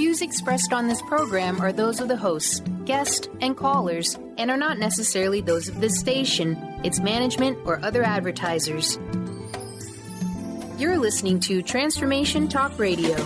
views expressed on this program are those of the hosts, guests, and callers, and are not necessarily those of this station, its management, or other advertisers. You're listening to Transformation Talk Radio.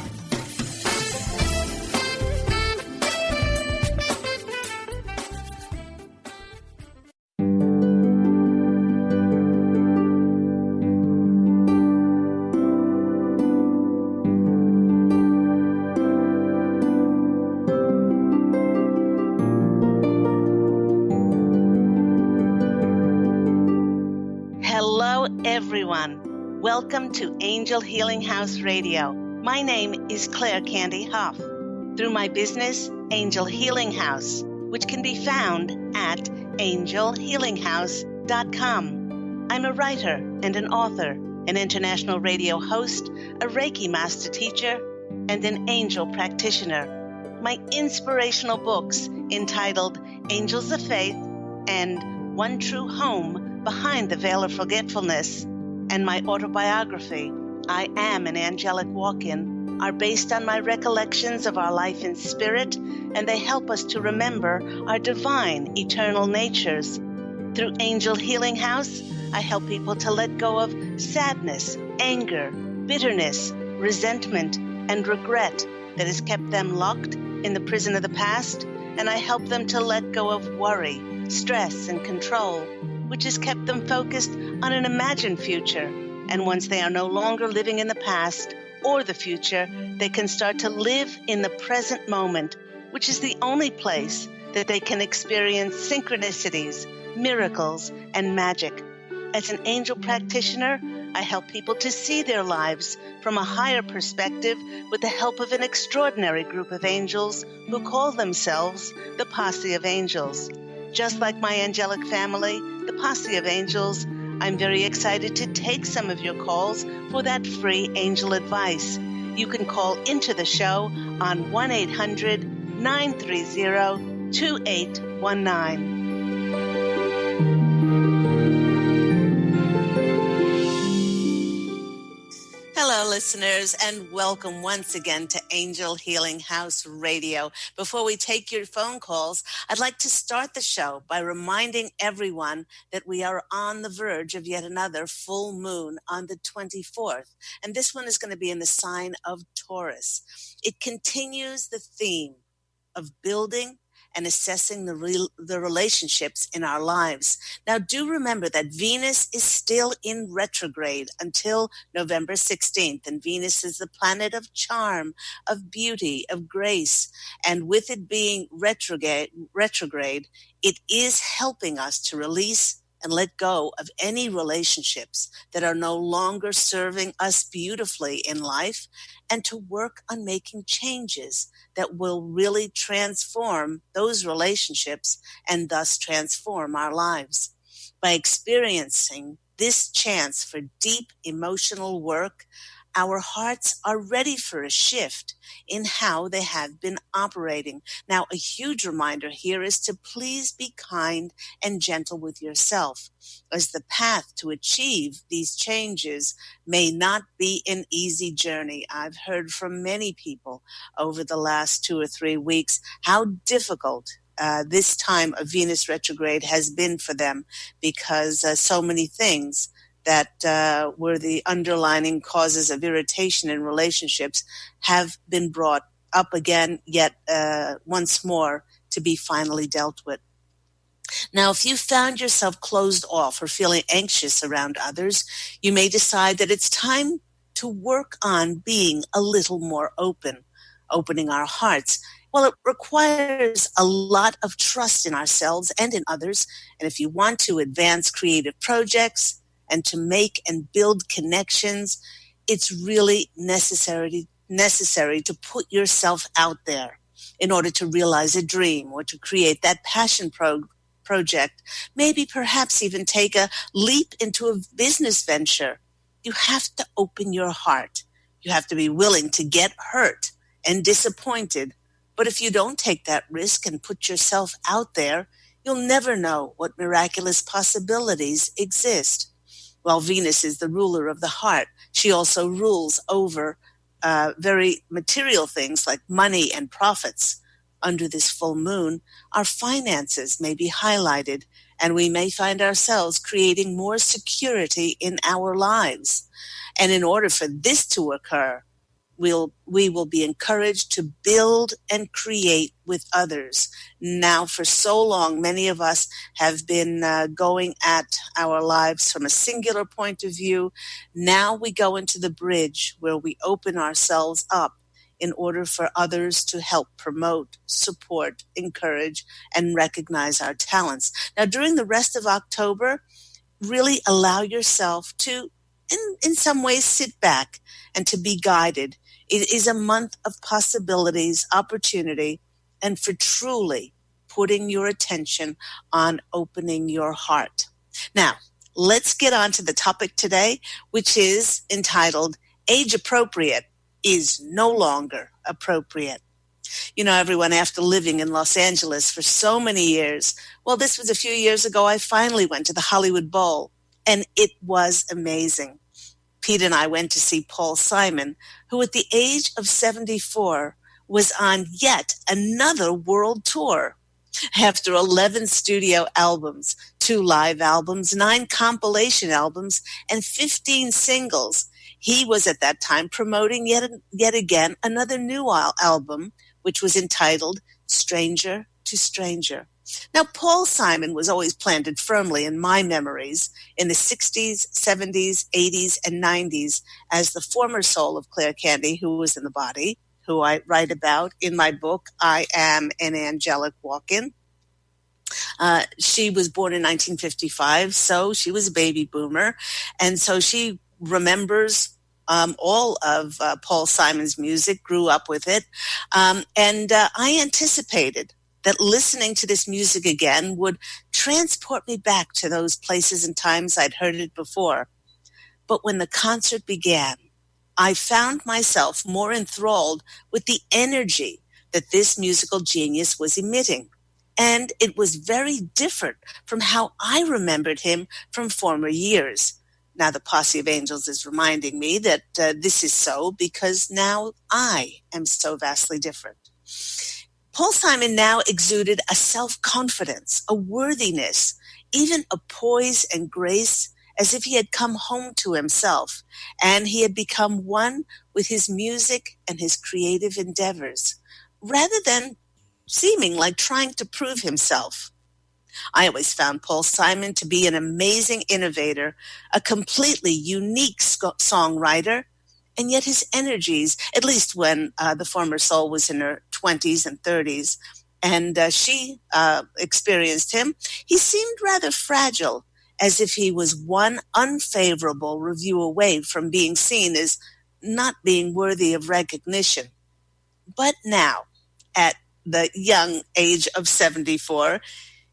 Everyone, welcome to Angel Healing House Radio. My name is Candy Hough. Through my business, Angel Healing House, which can be found at angelhealinghouse.com. I'm a writer and an author, an international radio host, a Reiki master teacher, and an angel practitioner. My inspirational books entitled Angels of Faith and One True Home Behind the Veil of Forgetfulness, and my autobiography, I Am an Angelic Walk-In, are based on my recollections of our life in spirit, and they help us to remember our divine, eternal natures. Through Angel Healing House, I help people to let go of sadness, anger, bitterness, resentment, and regret that has kept them locked in the prison of the past, and I help them to let go of worry, stress, and control, which has kept them focused on an imagined future. And once they are no longer living in the past or the future, they can start to live in the present moment, which is the only place that they can experience synchronicities, miracles, and magic. As an angel practitioner, I help people to see their lives from a higher perspective with the help of an extraordinary group of angels who call themselves the Posse of Angels. Just like my angelic family, the Posse of Angels, I'm very excited to take some of your calls for that free angel advice. You can call into the show on 1-800-930-2819. Hello, listeners, and welcome once again to Angel Healing House Radio. Before we take your phone calls, I'd like to start the show by reminding everyone that we are on the verge of yet another full moon on the 24th, and this one is going to be in the sign of Taurus. It continues the theme of building and assessing the relationships in our lives. Now, do remember that Venus is still in retrograde until November 16th, and Venus is the planet of charm, of beauty, of grace, and with it being retrograde, it is helping us to release and let go of any relationships that are no longer serving us beautifully in life, and to work on making changes that will really transform those relationships and thus transform our lives. By experiencing this chance for deep emotional work, our hearts are ready for a shift in how they have been operating. Now, a huge reminder here is to please be kind and gentle with yourself, as the path to achieve these changes may not be an easy journey. I've heard from many people over the last 2 or 3 weeks how difficult this time of Venus retrograde has been for them, because so many things that were the underlying causes of irritation in relationships have been brought up again, yet once more to be finally dealt with. Now, if you found yourself closed off or feeling anxious around others, you may decide that it's time to work on being a little more open, opening our hearts. Well, it requires a lot of trust in ourselves and in others. And if you want to advance creative projects and to make and build connections, it's really necessary to put yourself out there in order to realize a dream or to create that passion project. Maybe perhaps even take a leap into a business venture. You have to open your heart. You have to be willing to get hurt and disappointed. But if you don't take that risk and put yourself out there, you'll never know what miraculous possibilities exist. While Venus is the ruler of the heart, she also rules over very material things like money and profits. Under this full moon, our finances may be highlighted, and we may find ourselves creating more security in our lives. And in order for this to occur, we will be encouraged to build and create with others. Now, for so long, many of us have been going at our lives from a singular point of view. Now we go into the bridge where we open ourselves up in order for others to help promote, support, encourage, and recognize our talents. Now, during the rest of October, really allow yourself to, in some ways, sit back and to be guided. It is a month of possibilities, opportunity, and for truly putting your attention on opening your heart. Now, let's get on to the topic today, which is entitled, Age Appropriate is No Longer Appropriate. You know, everyone, after living in Los Angeles for so many years, well, this was a few years ago, I finally went to the Hollywood Bowl, and it was amazing. Pete and I went to see Paul Simon, who at the age of 74 was on yet another world tour. After 11 studio albums, 2 live albums, 9 compilation albums, and 15 singles, he was at that time promoting yet again another new album, which was entitled Stranger to Stranger. Now, Paul Simon was always planted firmly in my memories in the 60s, 70s, 80s, and 90s as the former soul of Claire Candy, who was in the body, who I write about in my book, I Am an Angelic Walk-In. She was born in 1955, so she was a baby boomer, and so she remembers all of Paul Simon's music, grew up with it, and I anticipated that listening to this music again would transport me back to those places and times I'd heard it before. But when the concert began, I found myself more enthralled with the energy that this musical genius was emitting. And it was very different from how I remembered him from former years. Now, the Posse of Angels is reminding me that this is so because now I am so vastly different. Paul Simon now exuded a self-confidence, a worthiness, even a poise and grace, as if he had come home to himself, and he had become one with his music and his creative endeavors, rather than seeming like trying to prove himself. I always found Paul Simon to be an amazing innovator, a completely unique songwriter, and yet his energies, at least when the former soul was in her 20s and 30s, and she experienced him, he seemed rather fragile, as if he was one unfavorable review away from being seen as not being worthy of recognition. But now, at the young age of 74,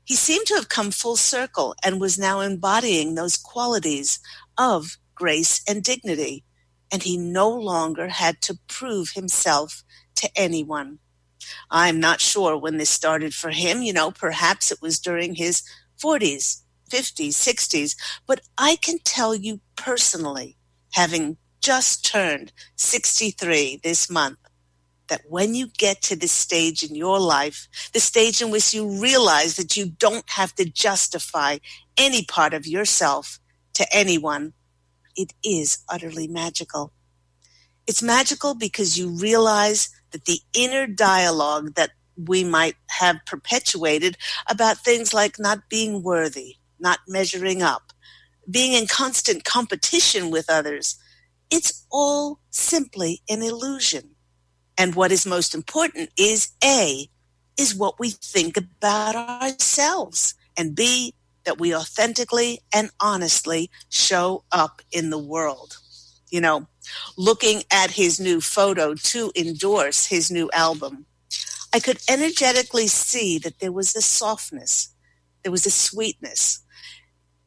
he seemed to have come full circle and was now embodying those qualities of grace and dignity. And he no longer had to prove himself to anyone. I'm not sure when this started for him. You know, perhaps it was during his 40s, 50s, 60s. But I can tell you personally, having just turned 63 this month, that when you get to this stage in your life, the stage in which you realize that you don't have to justify any part of yourself to anyone, it is utterly magical. It's magical because you realize that the inner dialogue that we might have perpetuated about things like not being worthy, not measuring up, being in constant competition with others, it's all simply an illusion. And what is most important is A, is what we think about ourselves, and B, that we authentically and honestly show up in the world. You know, looking at his new photo to endorse his new album, I could energetically see that there was a softness, there was a sweetness.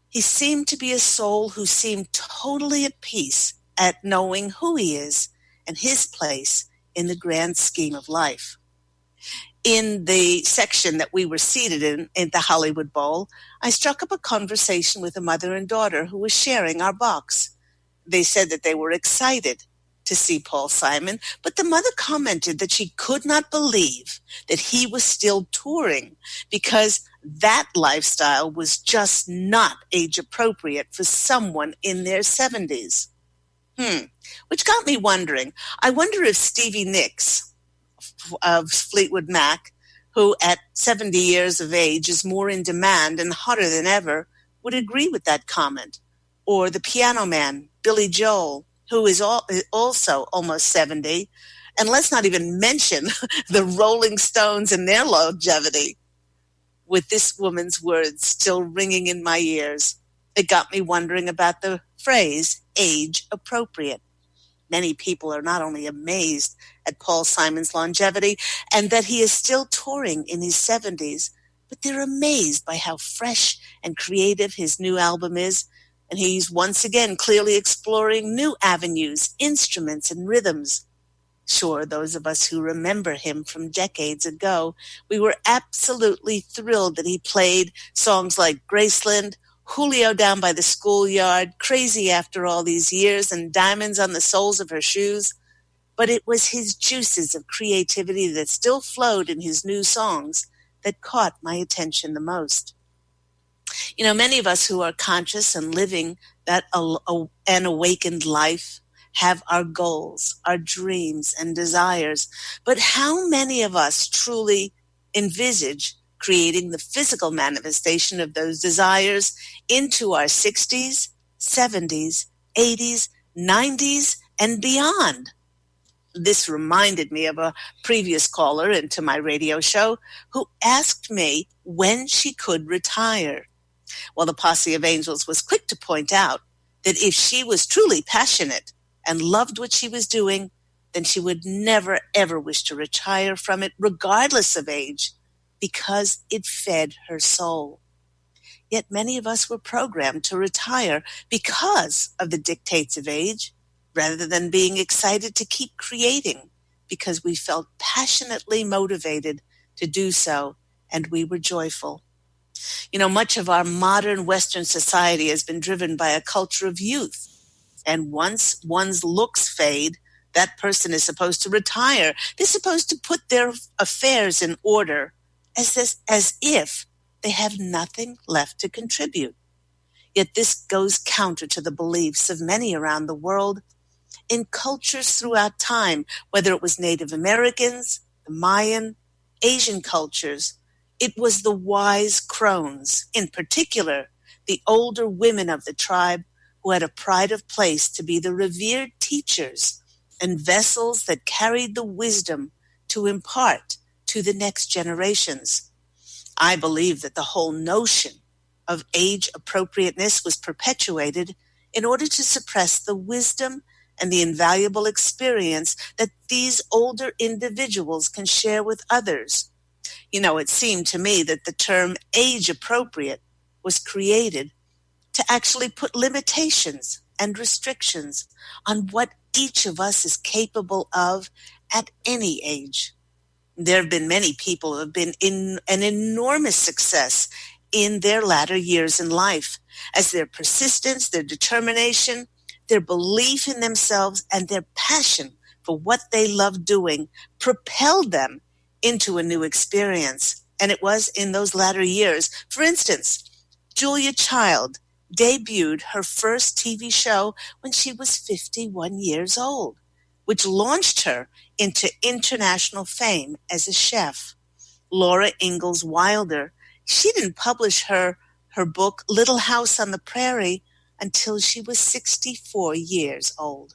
He seemed to be a soul who seemed totally at peace at knowing who he is and his place in the grand scheme of life. In the section that we were seated in the Hollywood Bowl, I struck up a conversation with a mother and daughter who was sharing our box. They said that they were excited to see Paul Simon, but the mother commented that she could not believe that he was still touring because that lifestyle was just not age appropriate for someone in their 70s. Which got me wondering. I wonder if Stevie Nicks of Fleetwood Mac, who at 70 years of age is more in demand and hotter than ever, would agree with that comment. Or the piano man, Billy Joel, who is also almost 70. And let's not even mention the Rolling Stones and their longevity. With this woman's words still ringing in my ears, it got me wondering about the phrase age appropriate. Many people are not only amazed at Paul Simon's longevity and that he is still touring in his 70s, but they're amazed by how fresh and creative his new album is. And he's once again clearly exploring new avenues, instruments, and rhythms. Sure, those of us who remember him from decades ago, we were absolutely thrilled that he played songs like Graceland, Julio Down by the Schoolyard, Crazy After All These Years, and Diamonds on the Soles of Her Shoes. But it was his juices of creativity that still flowed in his new songs that caught my attention the most. You know, many of us who are conscious and living that an awakened life have our goals, our dreams, and desires. But how many of us truly envisage creating the physical manifestation of those desires into our 60s, 70s, 80s, 90s, and beyond? This reminded me of a previous caller into my radio show who asked me when she could retire. Well, the Posse of Angels was quick to point out that if she was truly passionate and loved what she was doing, then she would never, ever wish to retire from it, regardless of age, because it fed her soul. Yet many of us were programmed to retire because of the dictates of age, rather than being excited to keep creating, because we felt passionately motivated to do so, and we were joyful. You know, much of our modern Western society has been driven by a culture of youth. And once one's looks fade, that person is supposed to retire. They're supposed to put their affairs in order as if they have nothing left to contribute. Yet this goes counter to the beliefs of many around the world in cultures throughout time, whether it was Native Americans, the Mayan, Asian cultures. It was the wise crones, in particular, the older women of the tribe who had a pride of place to be the revered teachers and vessels that carried the wisdom to impart to the next generations. I believe that the whole notion of age appropriateness was perpetuated in order to suppress the wisdom and the invaluable experience that these older individuals can share with others. You know, it seemed to me that the term age appropriate was created to actually put limitations and restrictions on what each of us is capable of at any age. There have been many people who have been in an enormous success in their latter years in life, as their persistence, their determination, their belief in themselves, and their passion for what they love doing propelled them into a new experience. And it was in those latter years. For instance, Julia Child debuted her first TV show when she was 51 years old, which launched her into international fame as a chef. Laura Ingalls Wilder, she didn't publish her book Little House on the Prairie until she was 64 years old.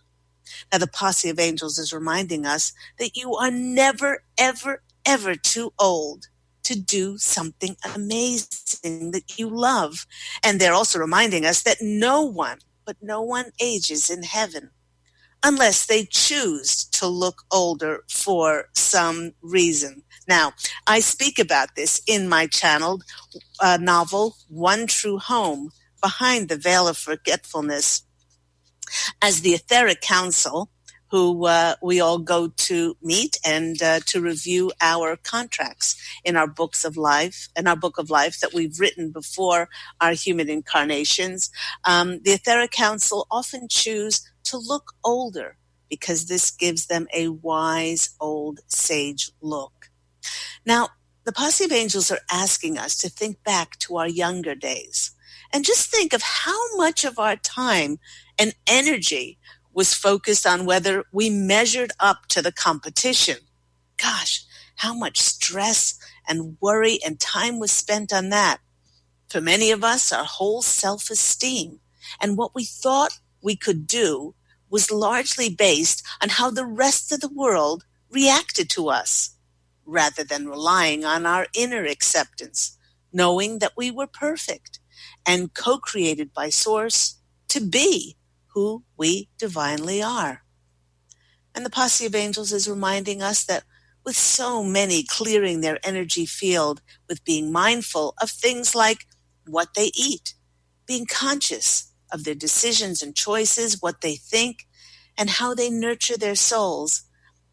Now, the Posse of Angels is reminding us that you are never, ever, ever too old to do something amazing that you love. And they're also reminding us that no one ages in heaven unless they choose to look older for some reason. Now, I speak about this in my channeled novel, One True Home, Behind the Veil of Forgetfulness, as the Etheric Council, who we all go to meet and to review our contracts in our books of life, in our book of life that we've written before our human incarnations. The Etheric Council often choose to look older because this gives them a wise old sage look. Now, the Posse of Angels are asking us to think back to our younger days and just think of how much of our time and energy was focused on whether we measured up to the competition. Gosh, how much stress and worry and time was spent on that. For many of us, our whole self-esteem and what we thought we could do was largely based on how the rest of the world reacted to us, rather than relying on our inner acceptance, knowing that we were perfect and co-created by Source to be who we divinely are. And the Posse of Angels is reminding us that with so many clearing their energy field with being mindful of things like what they eat, being conscious of their decisions and choices, what they think, and how they nurture their souls,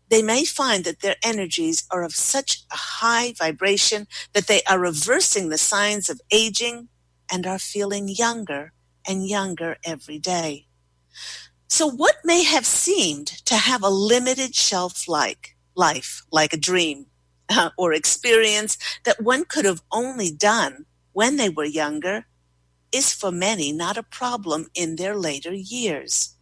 they may find that their energies are of such a high vibration that they are reversing the signs of aging and are feeling younger and younger every day. So what may have seemed to have a limited shelf life, like a dream or experience that one could have only done when they were younger, is for many not a problem in their later years.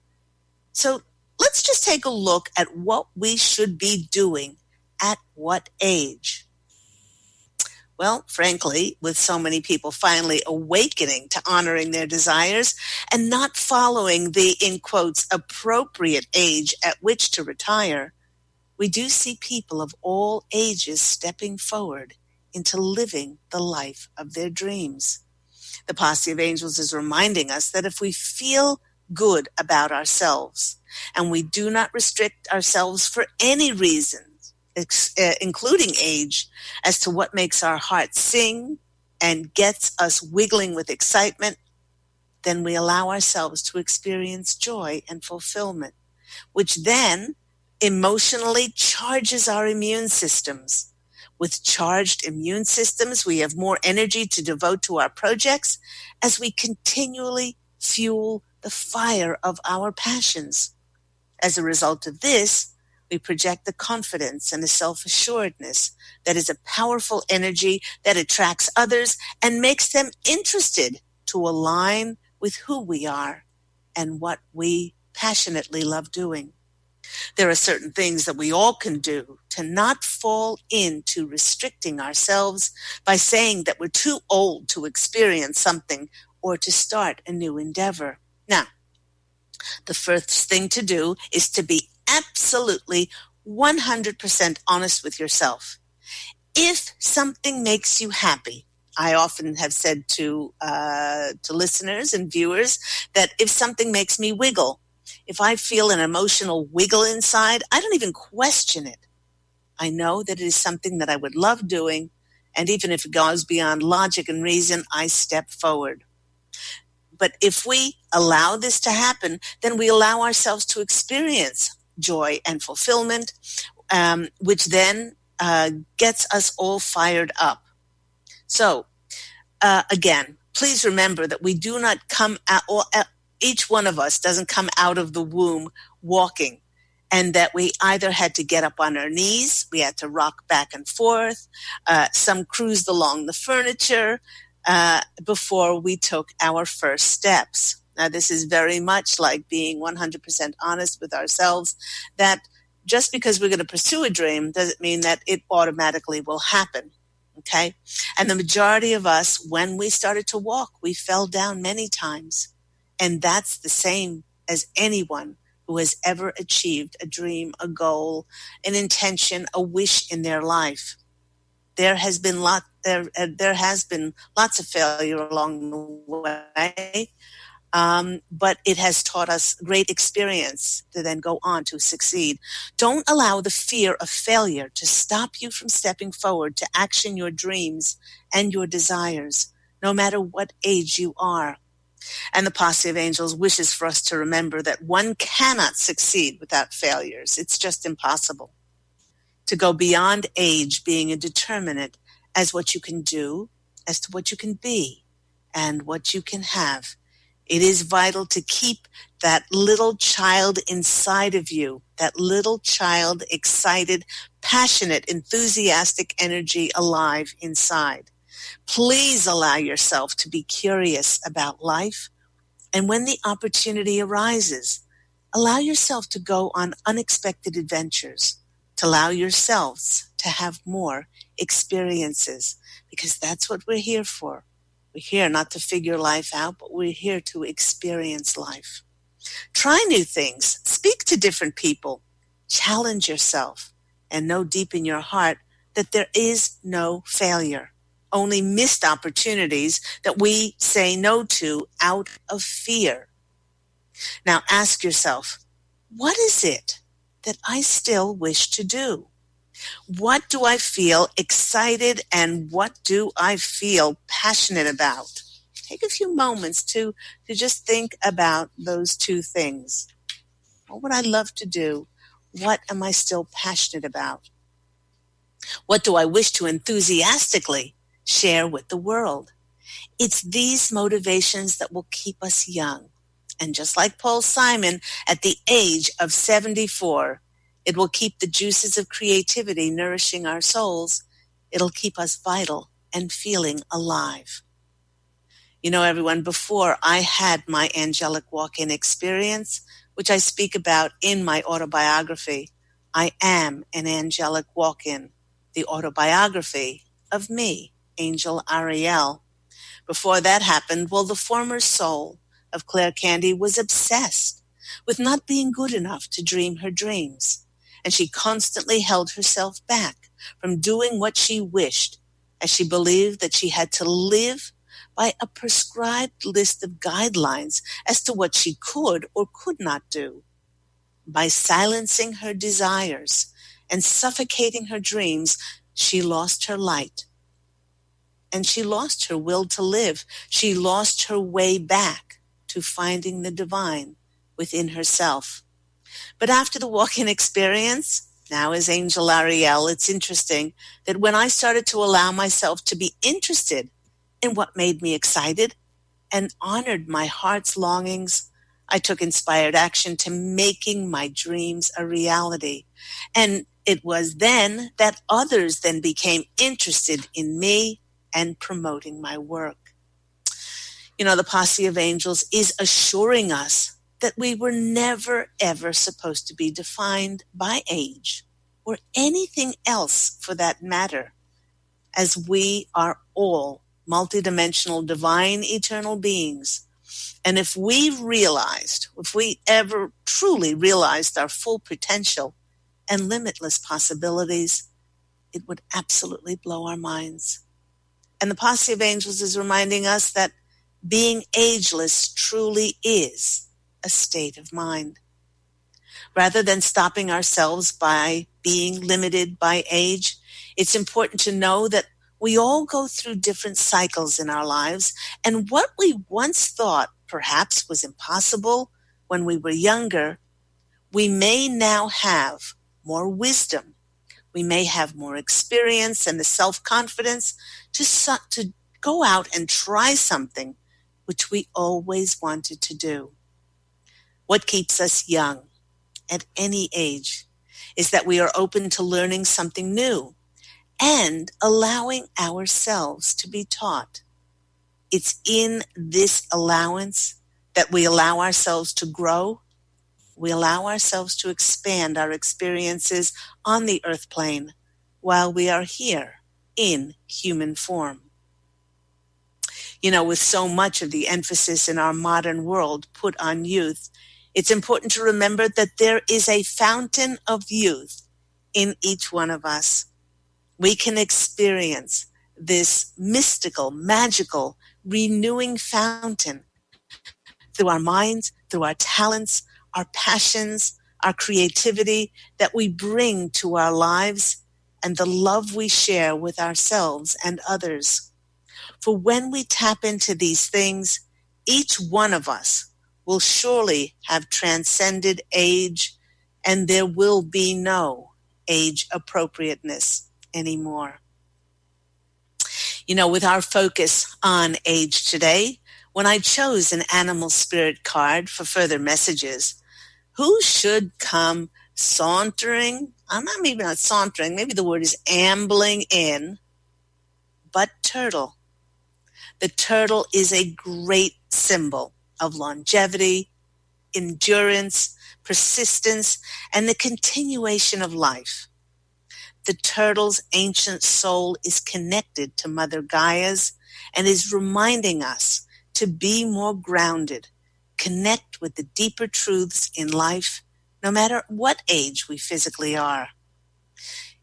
So let's just take a look at what we should be doing at what age. Well, frankly, with so many people finally awakening to honoring their desires and not following the, in quotes, appropriate age at which to retire, we do see people of all ages stepping forward into living the life of their dreams. The Posse of Angels is reminding us that if we feel good about ourselves and we do not restrict ourselves for any reason, including age, as to what makes our heart sing and gets us wiggling with excitement, then we allow ourselves to experience joy and fulfillment, which then emotionally charges our immune systems. With charged immune systems, we have more energy to devote to our projects as we continually fuel the fire of our passions. As a result of this, we project the confidence and the self-assuredness that is a powerful energy that attracts others and makes them interested to align with who we are and what we passionately love doing. There are certain things that we all can do to not fall into restricting ourselves by saying that we're too old to experience something or to start a new endeavor. Now, the first thing to do is to be absolutely 100% honest with yourself. If something makes you happy, I often have said to listeners and viewers that if something makes me wiggle, if I feel an emotional wiggle inside, I don't even question it. I know that it is something that I would love doing, and even if it goes beyond logic and reason, I step forward. But if we allow this to happen, then we allow ourselves to experience joy and fulfillment, which then gets us all fired up. So, again, please remember that we do not come out, each one of us doesn't come out of the womb walking, and that we either had to get up on our knees, we had to rock back and forth, some cruised along the furniture before we took our first steps. Now, this is very much like being 100% honest with ourselves, that just because we're going to pursue a dream doesn't mean that it automatically will happen. Okay? And the majority of us, when we started to walk, we fell down many times. And that's the same as anyone who has ever achieved a dream, a goal, an intention, a wish in their life. There has been lots of failure along the way, but it has taught us great experience to then go on to succeed. Don't allow the fear of failure to stop you from stepping forward to action your dreams and your desires, no matter what age you are. And the Posse of Angels wishes for us to remember that one cannot succeed without failures. It's just impossible. To go beyond age being a determinant as what you can do, as to what you can be, and what you can have, It is vital to keep that little child inside of you, that little child, excited, passionate, enthusiastic energy alive inside. Please allow yourself to be curious about life. And when the opportunity arises, allow yourself to go on unexpected adventures, to allow yourselves to have more experiences, because that's what we're here for. We're here not to figure life out, but we're here to experience life. Try new things, speak to different people, challenge yourself, and know deep in your heart that there is no failure, only missed opportunities that we say no to out of fear. Now ask yourself, what is it that I still wish to do? What do I feel excited and what do I feel passionate about? Take a few moments to just think about those two things. What would I love to do? What am I still passionate about? What do I wish to enthusiastically share with the world? It's these motivations that will keep us young. And just like Paul Simon, at the age of 74, it will keep the juices of creativity nourishing our souls. It'll keep us vital and feeling alive. You know, everyone, before I had my angelic walk-in experience, which I speak about in my autobiography, I am an angelic walk-in, the autobiography of me, Angel Ariel. Before that happened, well, the former soul of Claire Candy was obsessed with not being good enough to dream her dreams, and she constantly held herself back from doing what she wished, as she believed that she had to live by a prescribed list of guidelines as to what she could or could not do. By silencing her desires and suffocating her dreams, she lost her light. And she lost her will to live. She lost her way back to finding the divine within herself. But after the walk-in experience, now as Angel Ariel, it's interesting that when I started to allow myself to be interested in what made me excited and honored my heart's longings, I took inspired action to making my dreams a reality. And it was then that others then became interested in me and promoting my work. You know, the Posse of Angels is assuring us that we were never, ever supposed to be defined by age or anything else for that matter, as we are all multidimensional, divine, eternal beings. And if we ever truly realized our full potential and limitless possibilities, it would absolutely blow our minds. And the Posse of Angels is reminding us that being ageless truly is a state of mind. Rather than stopping ourselves by being limited by age, it's important to know that we all go through different cycles in our lives, and what we once thought perhaps was impossible when we were younger, we may now have more wisdom. We may have more experience and the self-confidence to go out and try something which we always wanted to do. What keeps us young at any age is that we are open to learning something new and allowing ourselves to be taught. It's in this allowance that we allow ourselves to grow. We allow ourselves to expand our experiences on the earth plane while we are here in human form. You know, with so much of the emphasis in our modern world put on youth, it's important to remember that there is a fountain of youth in each one of us. We can experience this mystical, magical, renewing fountain through our minds, through our talents, our passions, our creativity that we bring to our lives, and the love we share with ourselves and others. For when we tap into these things, each one of us will surely have transcended age, and there will be no age appropriateness anymore. You know, with our focus on age today, when I chose an animal spirit card for further messages, who should come sauntering? I'm not maybe not sauntering, maybe the word is ambling in, but turtle. The turtle is a great symbol of longevity, endurance, persistence, and the continuation of life. The turtle's ancient soul is connected to Mother Gaia's and is reminding us to be more grounded, connect with the deeper truths in life, no matter what age we physically are.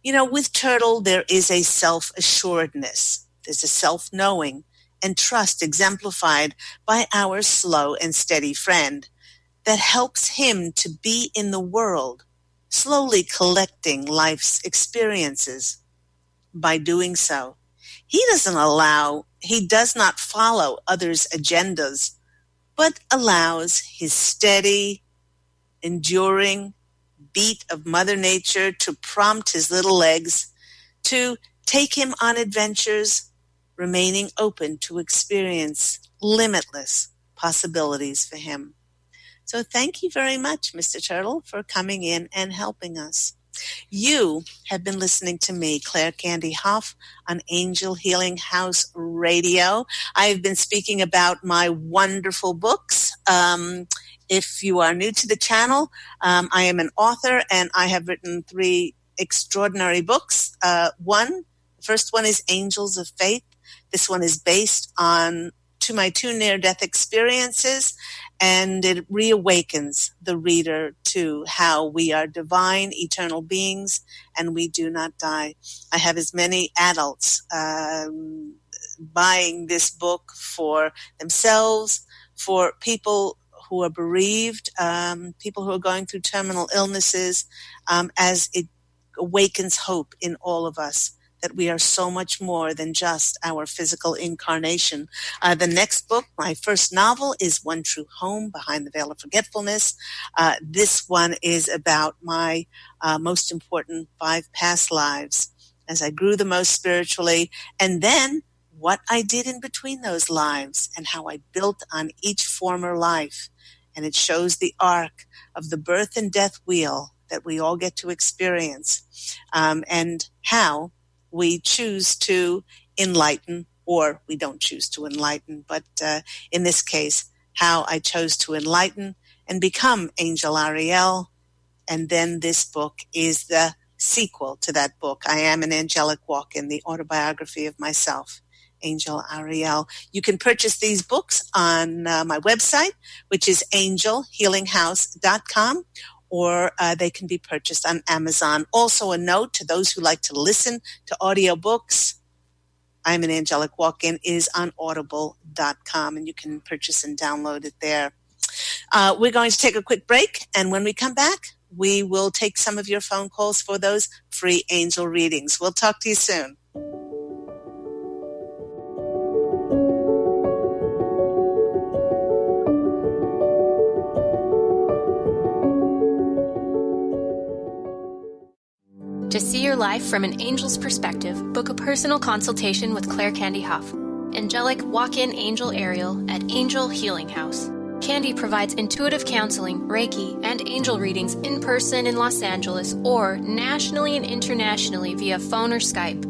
You know, with turtle, there is a self-assuredness. There's a self-knowing and trust exemplified by our slow and steady friend that helps him to be in the world, slowly collecting life's experiences. By doing so, he does not follow others' agendas, but allows his steady, enduring beat of Mother Nature to prompt his little legs to take him on adventures, remaining open to experience limitless possibilities for him. So thank you very much, Mr. Turtle, for coming in and helping us. You have been listening to me, Claire Candy Hough, on Angel Healing House Radio. I've been speaking about my wonderful books. If you are new to the channel, I am an author, and I have written 3 extraordinary books. The first one is Angels of Faith. This one is based on my 2 near-death experiences, and it reawakens the reader to how we are divine, eternal beings, and we do not die. I have as many adults buying this book for themselves, for people who are bereaved, people who are going through terminal illnesses, as it awakens hope in all of us, that we are so much more than just our physical incarnation. The next book, my first novel, is One True Home, Behind the Veil of Forgetfulness. This one is about my most important 5 past lives, as I grew the most spiritually, and then what I did in between those lives and how I built on each former life. And it shows the arc of the birth and death wheel that we all get to experience, and how we choose to enlighten, or we don't choose to enlighten, but in this case, how I chose to enlighten and become Angel Ariel. And then this book is the sequel to that book. I am an angelic walk-in, the autobiography of myself, Angel Ariel. You can purchase these books on my website, which is angelhealinghouse.com, or they can be purchased on Amazon. Also, a note to those who like to listen to audiobooks, I'm an Angelic Walk-In is on audible.com, and you can purchase and download it there. We're going to take a quick break, and when we come back, we will take some of your phone calls for those free angel readings. We'll talk to you soon. To see your life from an angel's perspective, book a personal consultation with Claire Candy Hough, Angelic Walk-In Angel Ariel at Angel Healing House. Candy provides intuitive counseling, Reiki, and angel readings in person in Los Angeles or nationally and internationally via phone or Skype.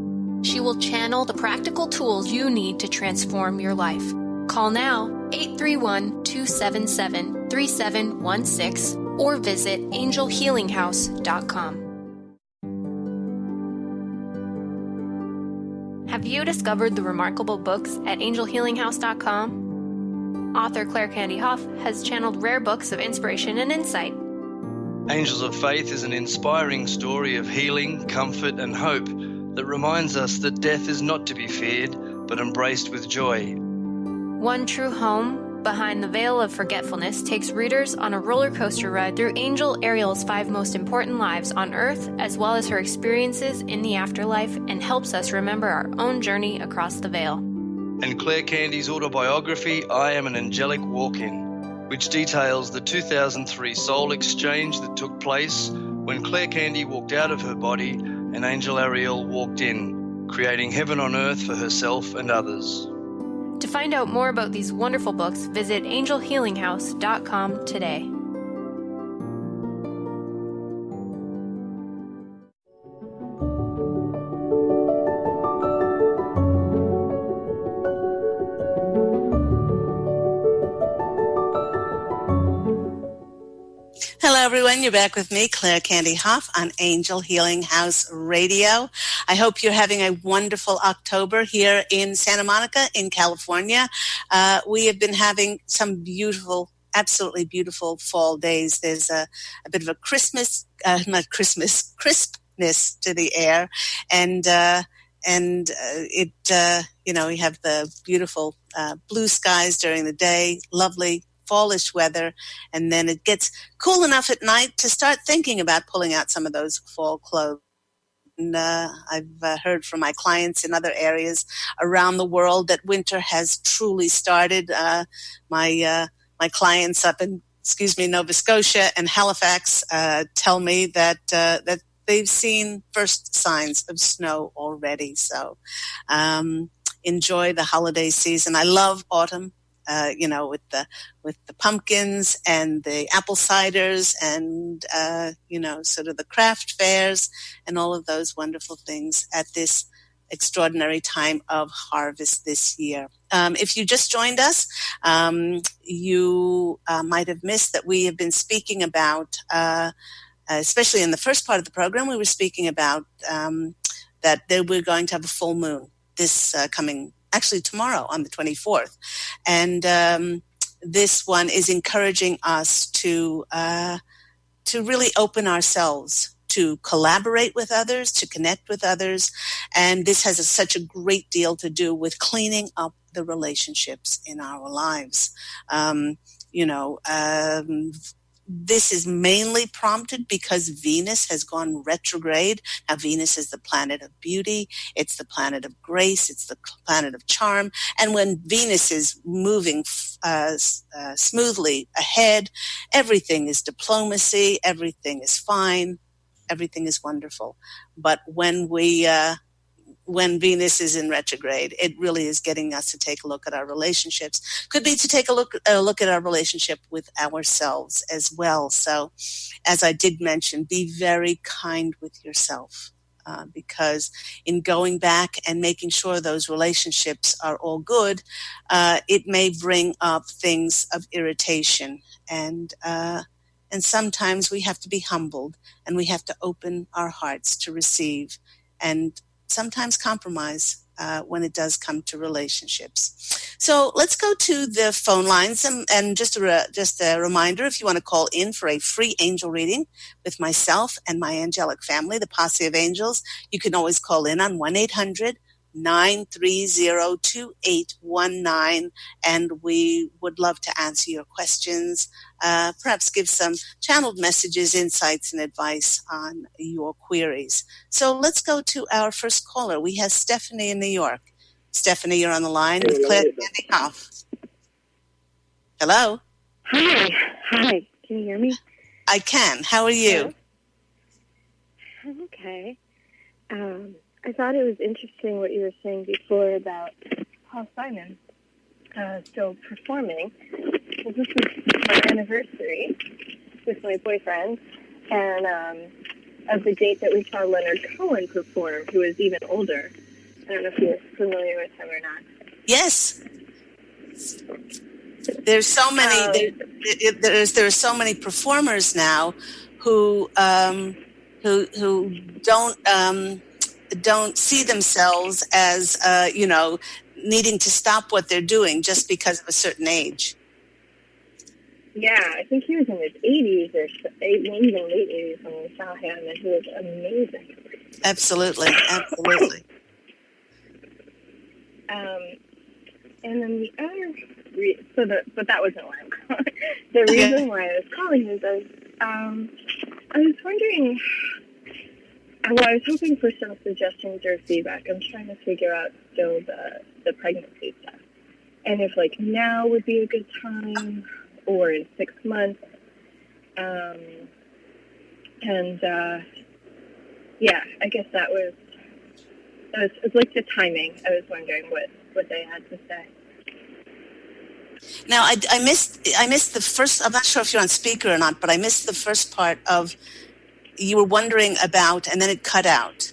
She will channel the practical tools you need to transform your life. Call now 831-277-3716 or visit angelhealinghouse.com. Have you discovered the remarkable books at angelhealinghouse.com? Author Claire Candy Hough has channeled rare books of inspiration and insight. Angels of Faith is an inspiring story of healing, comfort, and hope that reminds us that death is not to be feared, but embraced with joy. One True Home, Behind the Veil of Forgetfulness takes readers on a roller coaster ride through Angel Ariel's 5 most important lives on Earth, as well as her experiences in the afterlife, and helps us remember our own journey across the veil. And Claire Candy's autobiography, I Am an Angelic Walk-In, which details the 2003 soul exchange that took place when Claire Candy walked out of her body and Angel Ariel walked in, creating heaven on earth for herself and others. To find out more about these wonderful books, visit angelhealinghouse.com today. Hello, everyone. You're back with me, Claire Candy Hough, on Angel Healing House Radio. I hope you're having a wonderful October here in Santa Monica, in California. We have been having some beautiful, absolutely beautiful fall days. There's a bit of a crispness to the air, and we have the beautiful blue skies during the day, lovely fallish weather, and then it gets cool enough at night to start thinking about pulling out some of those fall clothes. And I've heard from my clients in other areas around the world that winter has truly started. My clients up in Nova Scotia and Halifax tell me that they've seen first signs of snow already. So enjoy the holiday season. I love autumn. With the pumpkins and the apple ciders and, sort of the craft fairs and all of those wonderful things at this extraordinary time of harvest this year. If you just joined us, you might have missed that we have been speaking about, especially in the first part of the program, we were speaking about that we're going to have a full moon this actually tomorrow on the 24th. And this one is encouraging us to really open ourselves, to collaborate with others, to connect with others. And this has such a great deal to do with cleaning up the relationships in our lives. This is mainly prompted because Venus has gone retrograde. Now, Venus is the planet of beauty. It's the planet of grace. It's the planet of charm. And when Venus is moving smoothly ahead, everything is diplomacy. Everything is fine. Everything is wonderful. But when Venus is in retrograde, it really is getting us to take a look at our relationships. Could be to take a look at our relationship with ourselves as well. So, as I did mention, be very kind with yourself, because in going back and making sure those relationships are all good, it may bring up things of irritation, and sometimes we have to be humbled and we have to open our hearts to receive, and sometimes compromise when it does come to relationships. So let's go to the phone lines, and just a reminder, if you want to call in for a free angel reading with myself and my angelic family, the Posse of Angels, you can always call in on 1-800-930-2819, and we would love to answer your questions, perhaps give some channeled messages, insights, and advice on your queries. So let's go to our first caller. We have Stephanie in New York. Stephanie, you're on the line with Claire Candy Hough. Hello? Hi. Can you hear me? I can. How are you? I'm okay. I thought it was interesting what you were saying before about Paul Simon still performing. Well, this is my anniversary with my boyfriend, and of the date that we saw Leonard Cohen perform, who was even older. I don't know if you're familiar with him or not. Yes. There's so many. There are so many performers now who don't see themselves as needing to stop what they're doing just because of a certain age. Yeah, I think he was in his 80s or maybe even late 80s when we saw him, and he was amazing. Absolutely. And then the other, but that wasn't why I'm calling. The reason why I was calling is I was wondering. Well, I was hoping for some suggestions or feedback. I'm trying to figure out still the pregnancy stuff, and if now would be a good time, or in 6 months. I guess that was like the timing. I was wondering what they had to say. Now, I missed the first. I'm not sure if you're on speaker or not, but I missed the first part of you were wondering about, and then it cut out.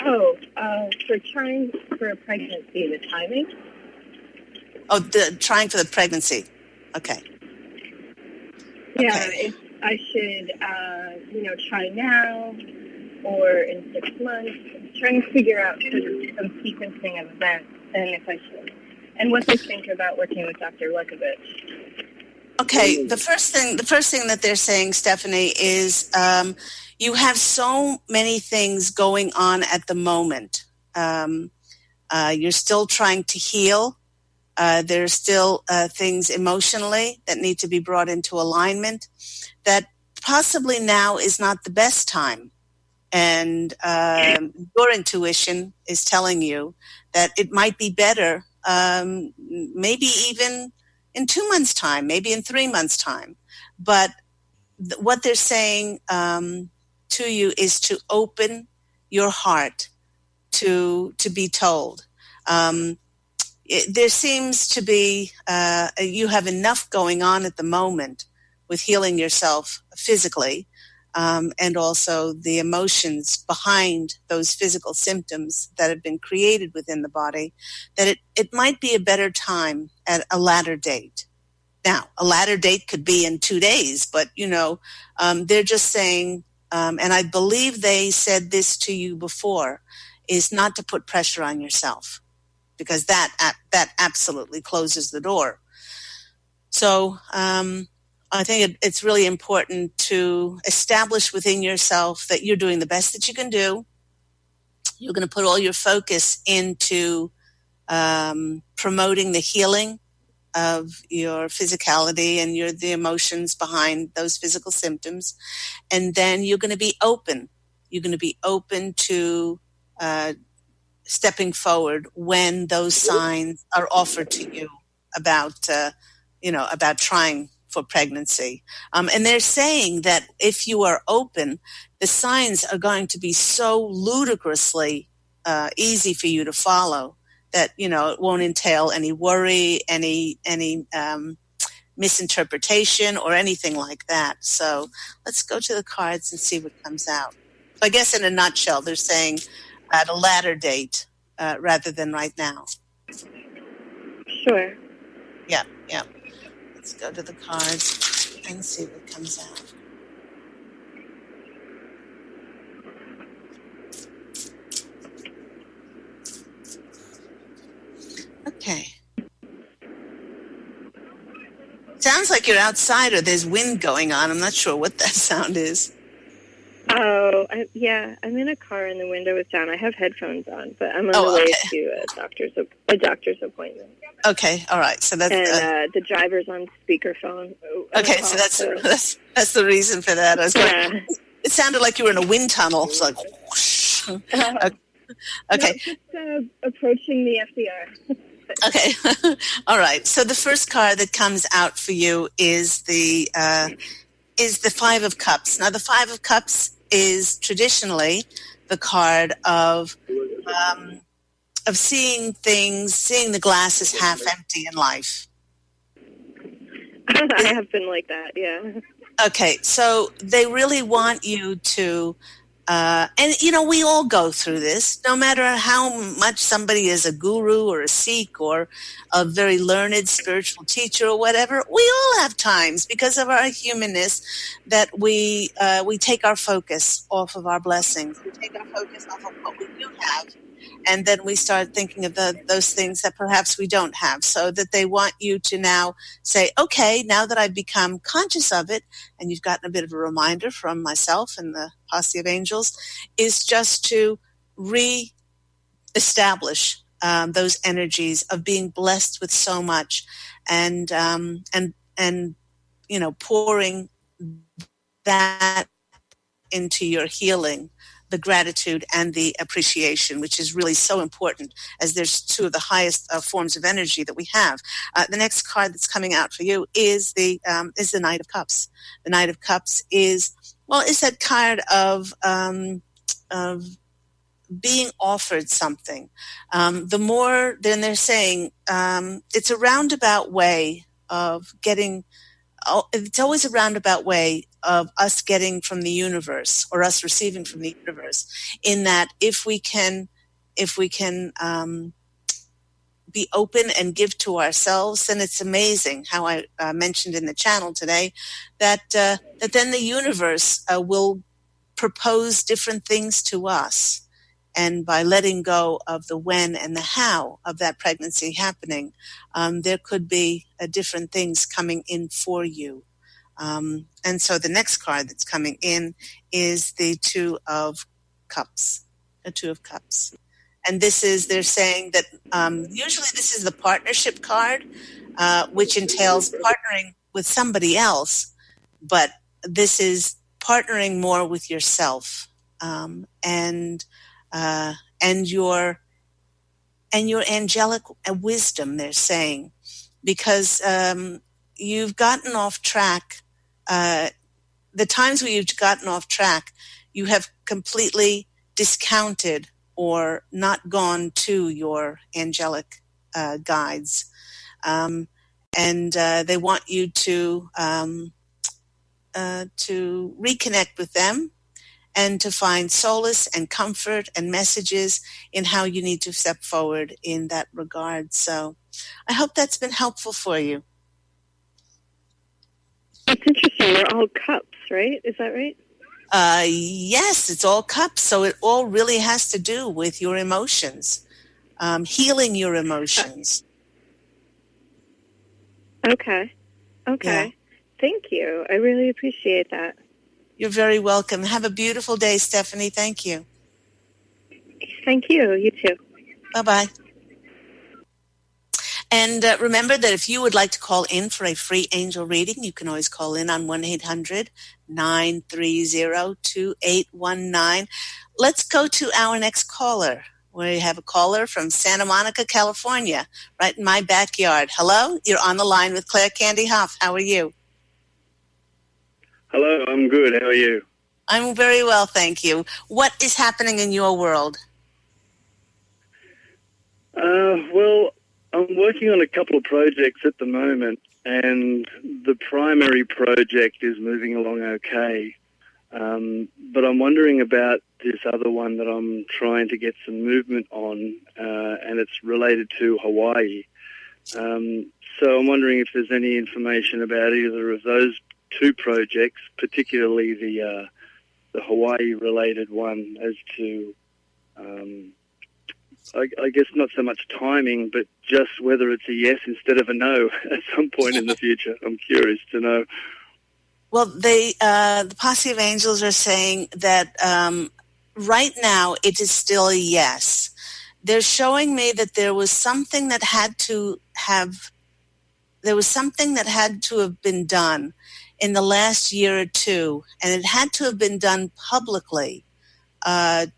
Oh, for trying for a pregnancy, the timing. Oh, trying for the pregnancy. Okay. Yeah, Okay. if I should, try now or in 6 months. I'm trying to figure out sort of some sequencing of events, and if I should, and what they think about working with Dr. Lekovich. Okay. The first thing that they're saying, Stephanie, is you have so many things going on at the moment. You're still trying to heal. There's still things emotionally that need to be brought into alignment, that possibly now is not the best time. And your intuition is telling you that it might be better, maybe even in 2 months' time, maybe in 3 months' time. But what they're saying to you is to open your heart to be told. There seems to be, you have enough going on at the moment with healing yourself physically, and also the emotions behind those physical symptoms that have been created within the body, that it might be a better time at a latter date. Now, a latter date could be in 2 days, but, they're just saying, and I believe they said this to you before, is not to put pressure on yourself, because that absolutely closes the door. So I think it's really important to establish within yourself that you're doing the best that you can do. You're going to put all your focus into promoting the healing of your physicality and the emotions behind those physical symptoms. And then you're going to be open. You're going to be open to stepping forward when those signs are offered to you about trying for pregnancy. And they're saying that if you are open, the signs are going to be so ludicrously easy for you to follow that, it won't entail any worry, any misinterpretation or anything like that. So let's go to the cards and see what comes out. So I guess in a nutshell, they're saying at a latter date rather than right now. Sure. Yeah. Let's go to the cards and see what comes out. Okay. Sounds like you're outside or there's wind going on. I'm not sure what that sound is. Oh, I'm in a car and the window is down. I have headphones on, but I'm on the way to a doctor's appointment. Okay, all right. So that's and the driver's on speakerphone. Okay, so that's the reason for that. It sounded like you were in a wind tunnel. It's like whoosh. Okay. No, just approaching the FDR. Okay, all right. So the first card that comes out for you is the Five of Cups. Now, the Five of Cups is traditionally the card of seeing the glass as half empty in life. I have been like that, yeah. Okay, so they really want you to, and we all go through this, no matter how much somebody is a guru or a Sikh or a very learned spiritual teacher or whatever. We all have times, because of our humanness, that we take our focus off of our blessings. We take our focus off of what we do have. And then we start thinking of those things that perhaps we don't have, so that they want you to now say, okay, now that I've become conscious of it, and you've gotten a bit of a reminder from myself and the Posse of Angels, is just to re-establish those energies of being blessed with so much and pouring that into your healing, the gratitude and the appreciation, which is really so important, as there's two of the highest forms of energy that we have. The next card that's coming out for you is the Knight of Cups. The Knight of Cups is that card of being offered something. The more, then they're saying it's a roundabout way of getting. It's always a roundabout way of us getting from the universe or us receiving from the universe. In that, if we can be open and give to ourselves, then it's amazing how I mentioned in the channel today that then the universe will propose different things to us. And by letting go of the when and the how of that pregnancy happening, there could be different things coming in for you. And so the next card that's coming in is the Two of Cups. The Two of Cups. And this is, they're saying that usually this is the partnership card, which entails partnering with somebody else, but this is partnering more with yourself and your angelic wisdom, they're saying, because you've gotten off track. The times where you've gotten off track, you have completely discounted or not gone to your angelic guides. And they want you to reconnect with them and to find solace and comfort and messages in how you need to step forward in that regard. So I hope that's been helpful for you. That's interesting. They're all cups, right? Is that right? Yes, it's all cups. So it all really has to do with your emotions, healing your emotions. Okay. Yeah. Thank you. I really appreciate that. You're very welcome. Have a beautiful day, Stephanie. Thank you. Thank you. You too. Bye-bye. And remember that if you would like to call in for a free angel reading, you can always call in on 1-800-930-2819. Let's go to our next caller. We have a caller from Santa Monica, California, right in my backyard. Hello, you're on the line with Claire Candy Hough. How are you? Hello, I'm good. How are you? I'm very well, thank you. What is happening in your world? Well, I'm working on a couple of projects at the moment, and the primary project is moving along okay. But I'm wondering about this other one that I'm trying to get some movement on, and it's related to Hawaii. So I'm wondering if there's any information about either of those two projects, particularly the Hawaii-related one, as to, I guess not so much timing, but just whether it's a yes instead of a no at some point in the future. I'm curious to know. Well, the Posse of Angels are saying that right now it is still a yes. They're showing me that there was something that had to have been done in the last year or two, and it had to have been done publicly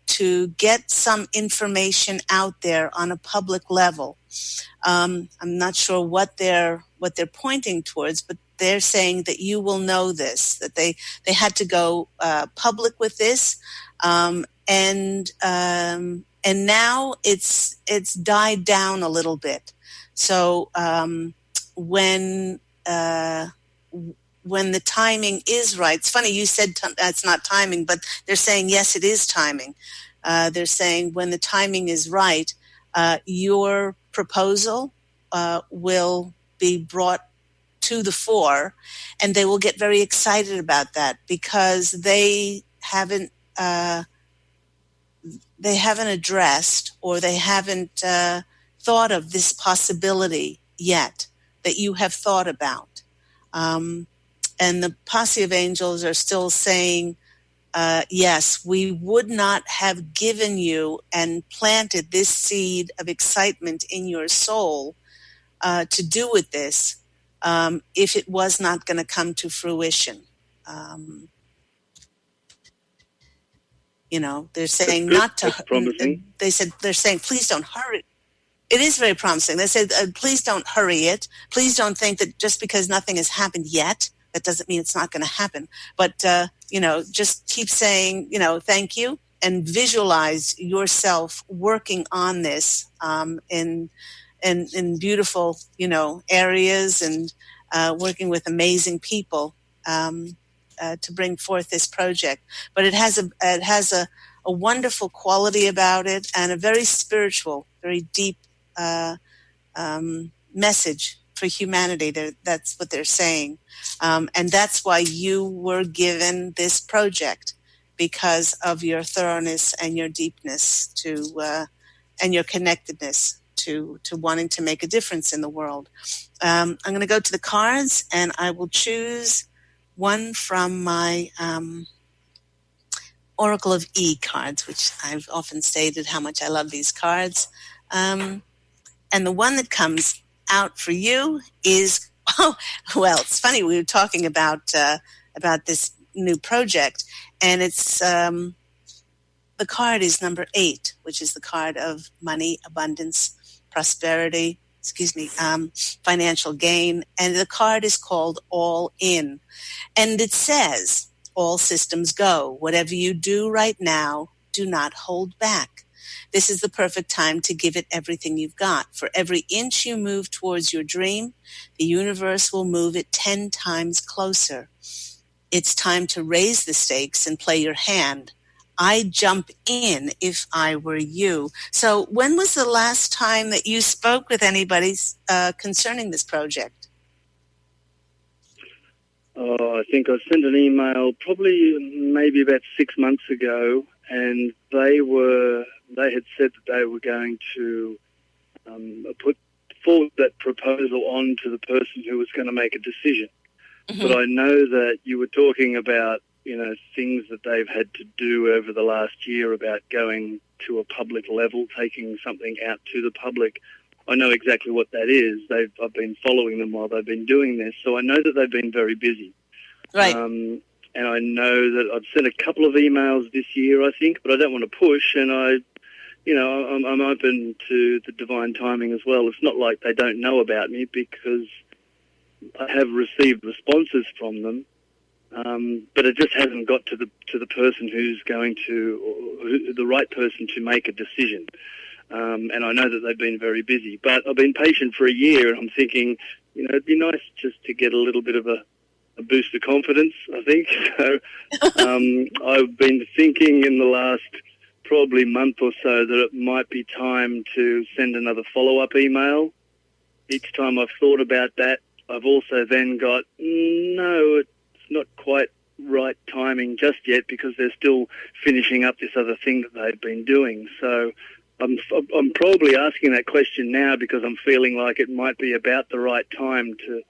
to get some information out there on a public level. I'm not sure what they're pointing towards, but they're saying that you will know this, that they had to go public with this, and now it's died down a little bit. So when the timing is right, it's funny you said that's not timing, but they're saying yes, it is timing. They're saying when the timing is right, your proposal will be brought to the fore, and they will get very excited about that because they haven't addressed or they haven't thought of this possibility yet that you have thought about. And the Posse of Angels are still saying, yes, we would not have given you and planted this seed of excitement in your soul to do with this if it was not going to come to fruition. They're saying not to. Promising. They're saying, please don't hurry. It is very promising. They said, please don't hurry it. Please don't think that just because nothing has happened yet, that doesn't mean it's not going to happen. But, just keep saying, thank you. and visualize yourself working on this in beautiful, areas, and working with amazing people to bring forth this project. But it has a wonderful quality about it, and a very spiritual, very deep message for humanity. That's what they're saying. And that's why you were given this project, because of your thoroughness and your deepness and your connectedness to wanting to make a difference in the world. I'm going to go to the cards, and I will choose one from my Oracle of E cards, which I've often stated how much I love these cards. And the one that comes out for you is, it's funny, we were talking about this new project, and it's the card is number 8, which is the card of money, abundance, prosperity, financial gain, and the card is called All In, and it says, all systems go. Whatever you do right now, do not hold back. This is the perfect time to give it everything you've got. For every inch you move towards your dream, the universe will move it 10 times closer. It's time to raise the stakes and play your hand. I'd jump in if I were you. So when was the last time that you spoke with anybody concerning this project? I think I sent an email maybe about 6 months ago, and they had said that they were going to put forward that proposal on to the person who was going to make a decision. Mm-hmm. But I know that you were talking about, things that they've had to do over the last year about going to a public level, taking something out to the public. I know exactly what that is. I've been following them while they've been doing this, so I know that they've been very busy. Right. And I know that I've sent a couple of emails this year, I think, but I don't want to push, and I'm open to the divine timing as well. It's not like they don't know about me, because I have received responses from them, but it just hasn't got to the person who's going to, the right person to make a decision. And I know that they've been very busy, but I've been patient for a year, and I'm thinking, it'd be nice just to get a little bit of a boost of confidence, I think. So I've been thinking in the last probably month or so that it might be time to send another follow-up email. Each time I've thought about that, I've also then got, no, it's not quite right timing just yet, because they're still finishing up this other thing that they've been doing. So I'm probably asking that question now because I'm feeling like it might be about the right time to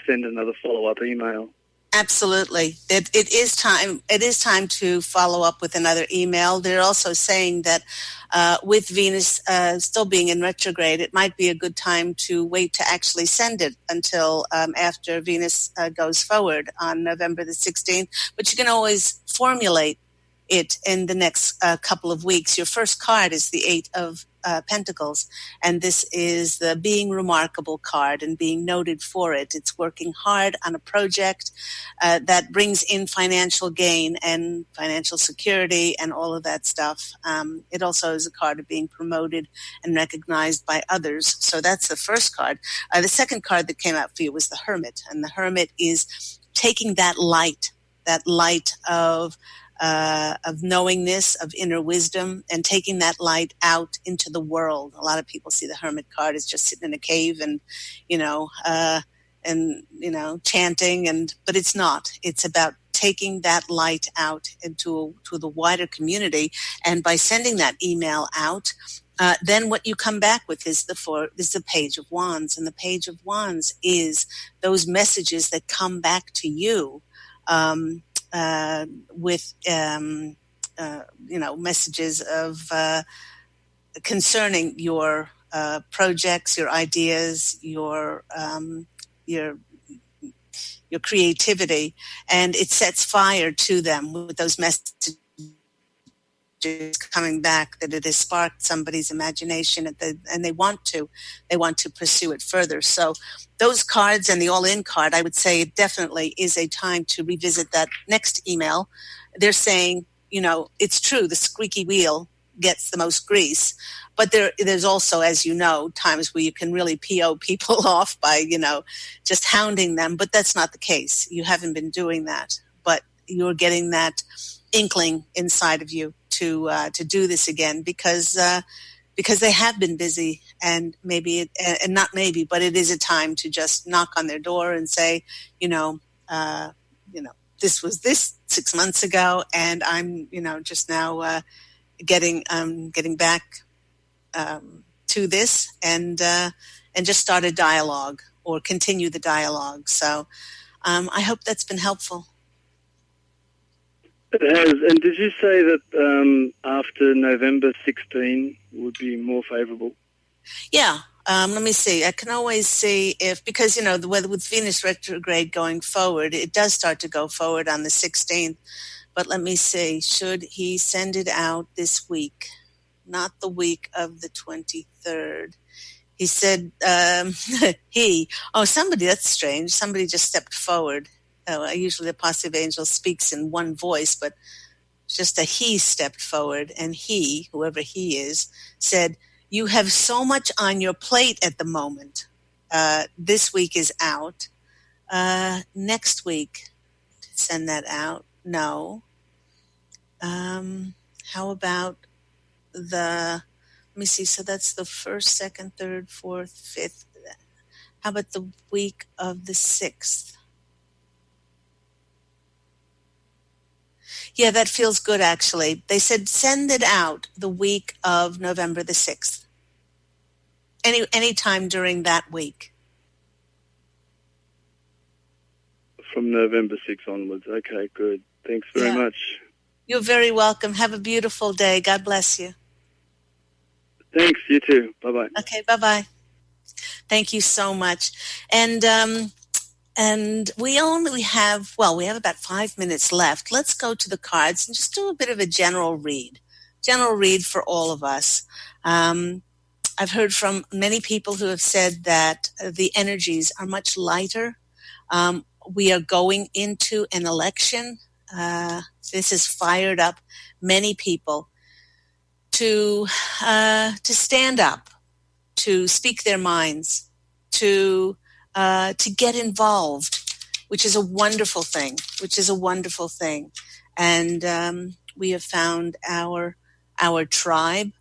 send another follow-up email. Absolutely. It is time. It is time to follow up with another email. They're also saying that with Venus still being in retrograde, it might be a good time to wait to actually send it until after Venus goes forward on November the 16th. But you can always formulate it in the next couple of weeks. Your first card is the 8 of Pentacles, and this is the being remarkable card and being noted for it. It's working hard on a project that brings in financial gain and financial security and all of that stuff. It also is a card of being promoted and recognized by others. So that's the first card. The second card that came out for you was the Hermit, and the Hermit is taking that light of knowingness, of inner wisdom, and taking that light out into the world. A lot of people see the Hermit card as just sitting in a cave and, chanting, but it's not. It's about taking that light out to the wider community. And by sending that email out, then what you come back with is the Page of Wands. And the Page of Wands is those messages that come back to you with messages of concerning your projects, your ideas, your creativity, and it sets fire to them with those messages coming back, that it has sparked somebody's imagination, and they want to pursue it further. So those cards and the all-in card, I would say it definitely is a time to revisit that next email. They're saying, it's true, the squeaky wheel gets the most grease, but there's also, as you know, times where you can really PO people off by, just hounding them, but that's not the case. You haven't been doing that, but you're getting that inkling inside of you to do this again because they have been busy, and but it is a time to just knock on their door and say, this was this 6 months ago, and I'm, just now getting back to this, and just start a dialogue or continue the dialogue. So I hope that's been helpful. It has. And did you say that after November 16 would be more favourable? Yeah. Let me see. I can always see because, the weather with Venus retrograde going forward, it does start to go forward on the 16th. But let me see. Should he send it out this week? Not the week of the 23rd. He said, somebody, that's strange. Somebody just stepped forward. Usually the Posse of Angels speaks in one voice, but just a he stepped forward, and he, whoever he is, said, "You have so much on your plate at the moment. This week is out. Next week, send that out. No. How about let me see, so that's the 1st, 2nd, 3rd, 4th, 5th. How about the week of the 6th? Yeah, that feels good, actually. They said send it out the week of November the 6th. Any time during that week. From November 6th onwards. Okay, good. Thanks very much. You're very welcome. Have a beautiful day. God bless you. Thanks. You too. Bye-bye. Okay, bye-bye. Thank you so much. And we only have, we have about 5 minutes left. Let's go to the cards and just do a bit of a general read for all of us. I've heard from many people who have said that the energies are much lighter. We are going into an election. This has fired up many people to stand up, to speak their minds, to get involved, which is a wonderful thing. And we have found our tribe,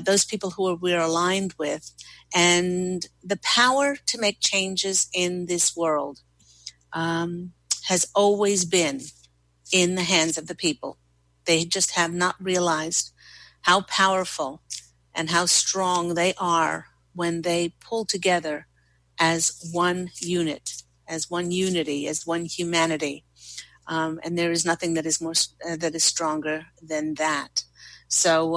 those people who we're aligned with, and the power to make changes in this world has always been in the hands of the people. They just have not realized how powerful and how strong they are when they pull together as one unit, as one unity, as one humanity. And there is nothing that is stronger than that. So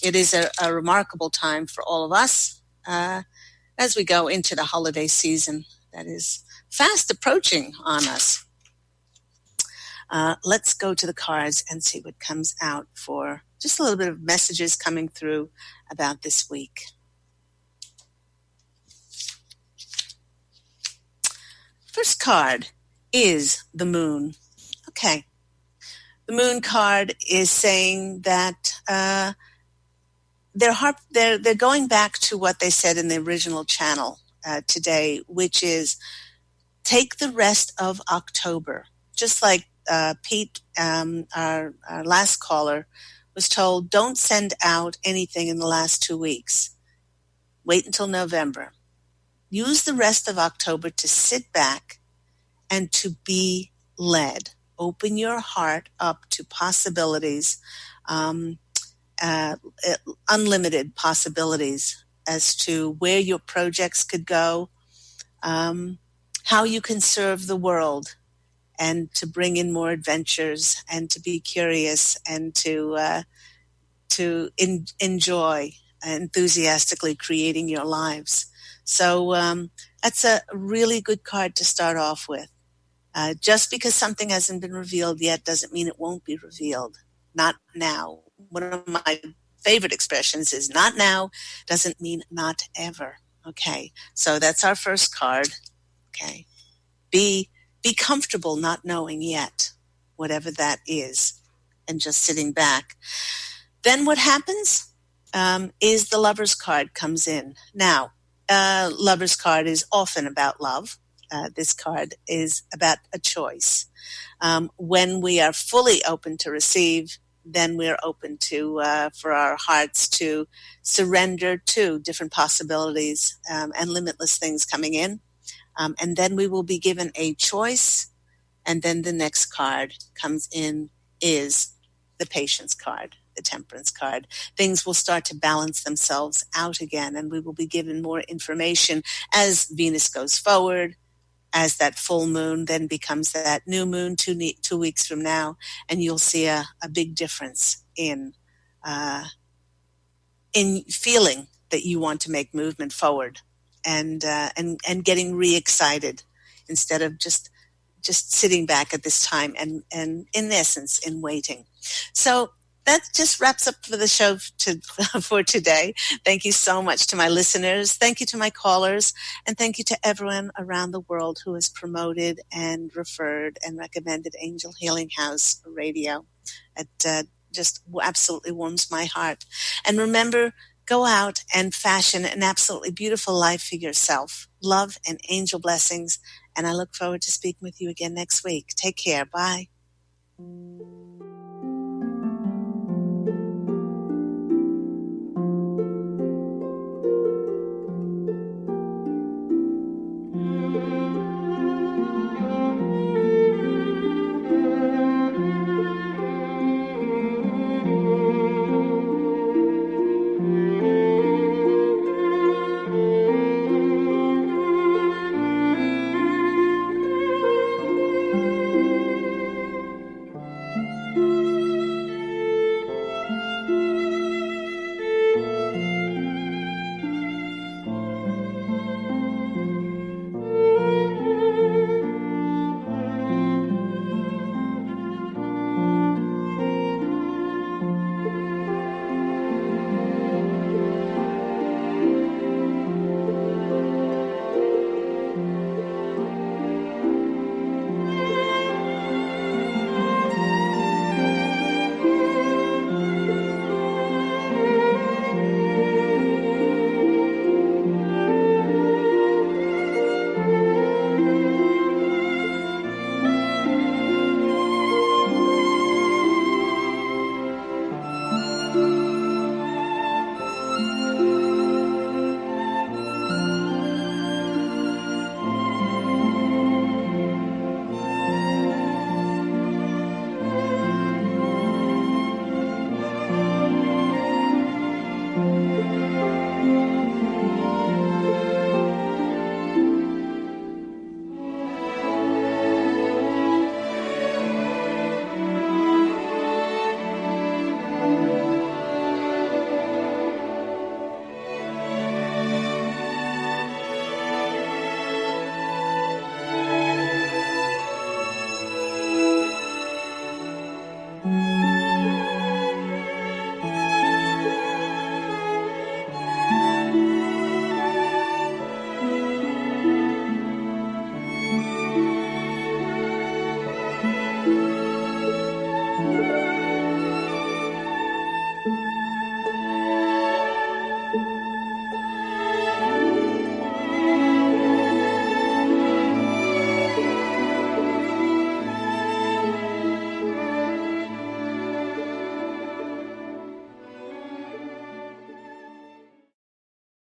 it is a remarkable time for all of us as we go into the holiday season that is fast approaching on us. Let's go to the cards and see what comes out for just a little bit of messages coming through about this week. First card is the moon. Okay. The moon card is saying that they're going back to what they said in the original channel today, which is take the rest of October. Just like Pete, our last caller, was told, don't send out anything in the last 2 weeks. Wait until November. Use the rest of October to sit back and to be led. Open your heart up to possibilities, unlimited possibilities as to where your projects could go, how you can serve the world, and to bring in more adventures, and to be curious, and to enjoy enthusiastically creating your lives. So that's a really good card to start off with. Just because something hasn't been revealed yet doesn't mean it won't be revealed. Not now. One of my favorite expressions is not now doesn't mean not ever. Okay, so that's our first card. Okay, be comfortable not knowing yet, whatever that is. and just sitting back. Then what happens is the Lover's card comes in. Now, Lover's card is often about love. This card is about a choice. When we are fully open to receive, then we're open to for our hearts to surrender to different possibilities and limitless things coming in. And then we will be given a choice. And then the next card comes in is the Patience card, the Temperance card. Things will start to balance themselves out again, and we will be given more information as Venus goes forward, as that full moon then becomes that new moon 2 weeks from now, and you'll see a big difference in feeling that you want to make movement forward and getting re-excited instead of just sitting back at this time and in essence in waiting. So that just wraps up for the show for today. Thank you so much to my listeners. Thank you to my callers. And thank you to everyone around the world who has promoted and referred and recommended Angel Healing House Radio. It just absolutely warms my heart. And remember, go out and fashion an absolutely beautiful life for yourself. Love and angel blessings. And I look forward to speaking with you again next week. Take care. Bye.